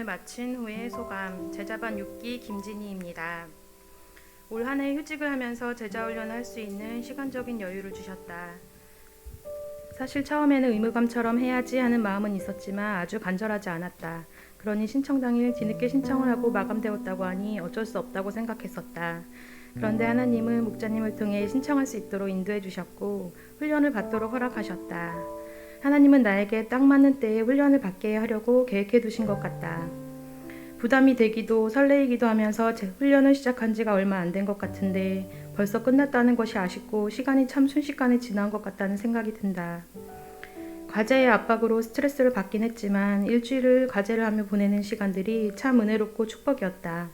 마친 후의 소감, 제자반 6기 김진희입니다. 올 한 해 휴직을 하면서 제자훈련을 할 수 있는 시간적인 여유를 주셨다. 사실 처음에는 의무감처럼 해야지 하는 마음은 있었지만 아주 간절하지 않았다. 그러니 신청 당일 뒤늦게 신청을 하고 마감되었다고 하니 어쩔 수 없다고 생각했었다. 그런데 하나님은 목자님을 통해 신청할 수 있도록 인도해 주셨고 훈련을 받도록 허락하셨다. 하나님은 나에게 딱 맞는 때에 훈련을 받게 하려고 계획해 두신 것 같다. 부담이 되기도 설레이기도 하면서 제 훈련을 시작한 지가 얼마 안 된 것 같은데 벌써 끝났다는 것이 아쉽고 시간이 참 순식간에 지난 것 같다는 생각이 든다. 과제의 압박으로 스트레스를 받긴 했지만 일주일을 과제를 하며 보내는 시간들이 참 은혜롭고 축복이었다.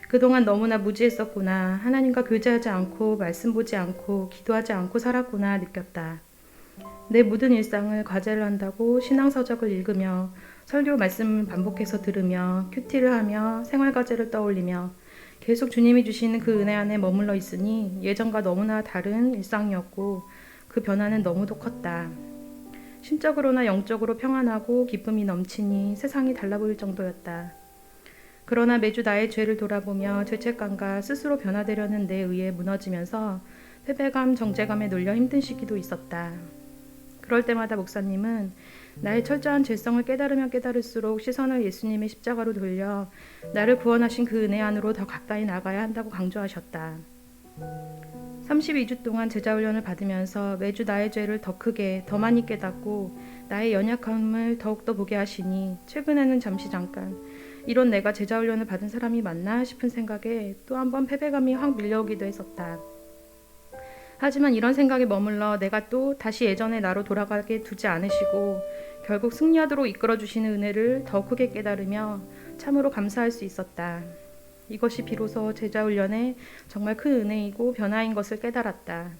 그동안 너무나 무지했었구나. 하나님과 교제하지 않고 말씀 보지 않고 기도하지 않고 살았구나 느꼈다. 내 모든 일상을 과제를 한다고 신앙서적을 읽으며 설교 말씀을 반복해서 들으며 큐티를 하며 생활과제를 떠올리며 계속 주님이 주시는 그 은혜 안에 머물러 있으니 예전과 너무나 다른 일상이었고 그 변화는 너무도 컸다. 심적으로나 영적으로 평안하고 기쁨이 넘치니 세상이 달라 보일 정도였다. 그러나 매주 나의 죄를 돌아보며 죄책감과 스스로 변화되려는 내 의에 무너지면서 패배감, 정죄감에 눌려 힘든 시기도 있었다. 그럴 때마다 목사님은 나의 철저한 죄성을 깨달으면 깨달을수록 시선을 예수님의 십자가로 돌려 나를 구원하신 그 은혜 안으로 더 가까이 나가야 한다고 강조하셨다. 32주 동안 제자훈련을 받으면서 매주 나의 죄를 더 크게, 더 많이 깨닫고 나의 연약함을 더욱더 보게 하시니 최근에는 잠깐 이런 내가 제자훈련을 받은 사람이 맞나 싶은 생각에 또 한 번 패배감이 확 밀려오기도 했었다. 하지만 이런 생각에 머물러 내가 또 다시 예전의 나로 돌아가게 두지 않으시고 결국 승리하도록 이끌어주시는 은혜를 더 크게 깨달으며 참으로 감사할 수 있었다. 이것이 비로소 제자훈련의 정말 큰 은혜이고 변화인 것을 깨달았다.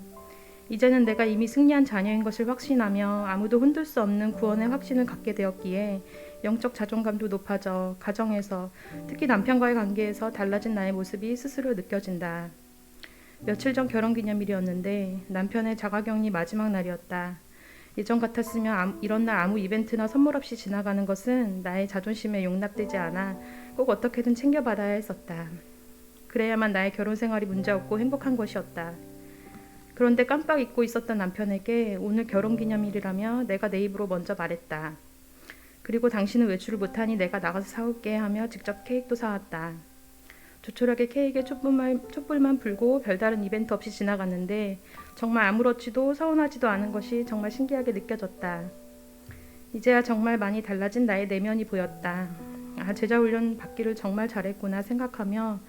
이제는 내가 이미 승리한 자녀인 것을 확신하며 아무도 흔들 수 없는 구원의 확신을 갖게 되었기에 영적 자존감도 높아져 가정에서 특히 남편과의 관계에서 달라진 나의 모습이 스스로 느껴진다. 며칠 전 결혼기념일이었는데 남편의 자가격리 마지막 날이었다. 예전 같았으면 이런 날 아무 이벤트나 선물 없이 지나가는 것은 나의 자존심에 용납되지 않아 꼭 어떻게든 챙겨받아야 했었다. 그래야만 나의 결혼 생활이 문제없고 행복한 것이었다. 그런데 깜빡 잊고 있었던 남편에게 오늘 결혼기념일이라며 내가 내 입으로 먼저 말했다. 그리고 당신은 외출을 못하니 내가 나가서 사올게 하며 직접 케이크도 사왔다. 조촐하게 케이크에 촛불만 불고 별다른 이벤트 없이 지나갔는데 정말 아무렇지도 서운하지도 않은 것이 정말 신기하게 느껴졌다. 이제야 정말 많이 달라진 나의 내면이 보였다. 제자훈련 받기를 정말 잘했구나 생각하며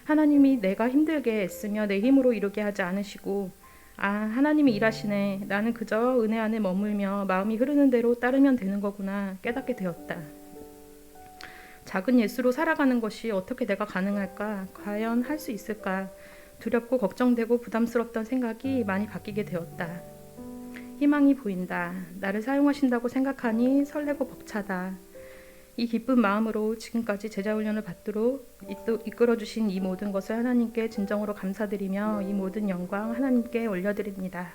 하나님이 내가 힘들게 애쓰며 내 힘으로 이루게 하지 않으시고 하나님이 일하시네. 나는 그저 은혜 안에 머물며 마음이 흐르는 대로 따르면 되는 거구나 깨닫게 되었다. 작은 예수로 살아가는 것이 어떻게 내가 가능할까? 과연 할 수 있을까? 두렵고 걱정되고 부담스럽던 생각이 많이 바뀌게 되었다. 희망이 보인다. 나를 사용하신다고 생각하니 설레고 벅차다. 이 기쁜 마음으로 지금까지 제자훈련을 받도록 이끌어주신 이 모든 것을 하나님께 진정으로 감사드리며 이 모든 영광 하나님께 올려드립니다.